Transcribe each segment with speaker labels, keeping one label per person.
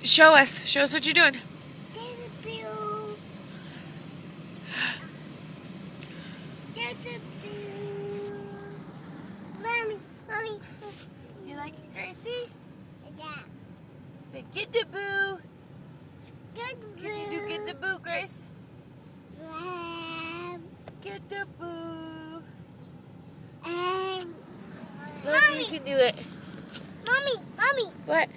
Speaker 1: Show us. Show us what you're doing.
Speaker 2: There's a bill. There's a bill. Mommy, mommy.
Speaker 1: You like it, Gracie?
Speaker 2: Yeah.
Speaker 1: Say, get the boo.
Speaker 2: Get the bill.
Speaker 1: Can you do get the boo, Grace?
Speaker 2: Um,
Speaker 1: Get the boo. Look,
Speaker 2: Mommy.
Speaker 1: you can do it.
Speaker 2: Mommy.
Speaker 1: What?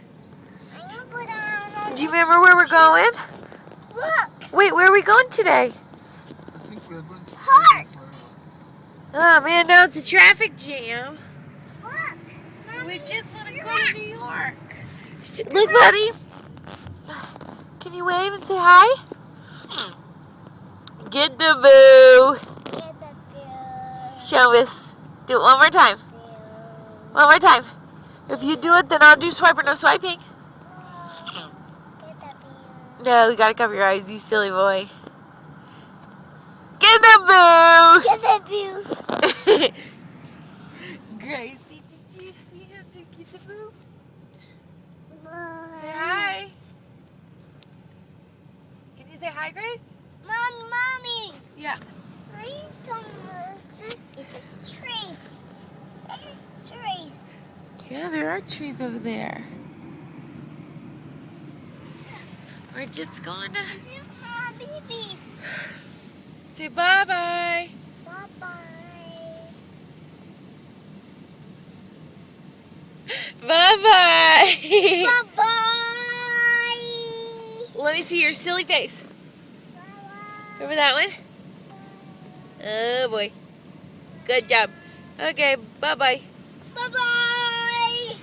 Speaker 2: I'm gonna put on.
Speaker 1: Do you remember where we're going?
Speaker 2: Look.
Speaker 1: Wait, where are we going today?
Speaker 3: I think we're going to
Speaker 2: Heart.
Speaker 1: Oh man, now it's a traffic jam.
Speaker 2: Look. Mommy.
Speaker 1: We just want to
Speaker 2: You're
Speaker 1: go
Speaker 2: right.
Speaker 1: to New York. Look, buddy. Can you wave and say hi? Get the boo.
Speaker 2: Get the bill.
Speaker 1: Show us. Do it one more time. One more time. If you do it, then I'll do swipe or no swiping.
Speaker 2: Get the bill.
Speaker 1: No, you gotta cover your eyes, you silly boy. Get the boo.
Speaker 2: Get the bill.
Speaker 1: Gracie, did you see him do get the boo? Say hi. Can you say hi, Grace?
Speaker 2: Mommy.
Speaker 1: Yeah.
Speaker 2: Are you talking about trees? There's trees.
Speaker 1: Yeah, there are trees over there. We're just going to
Speaker 2: Baby.
Speaker 1: say bye-bye.
Speaker 2: Bye-bye.
Speaker 1: Bye-bye.
Speaker 2: Bye-bye.
Speaker 1: Let me see your silly face. Remember that one? Oh, boy. Good job. Okay, bye-bye.
Speaker 2: Bye-bye.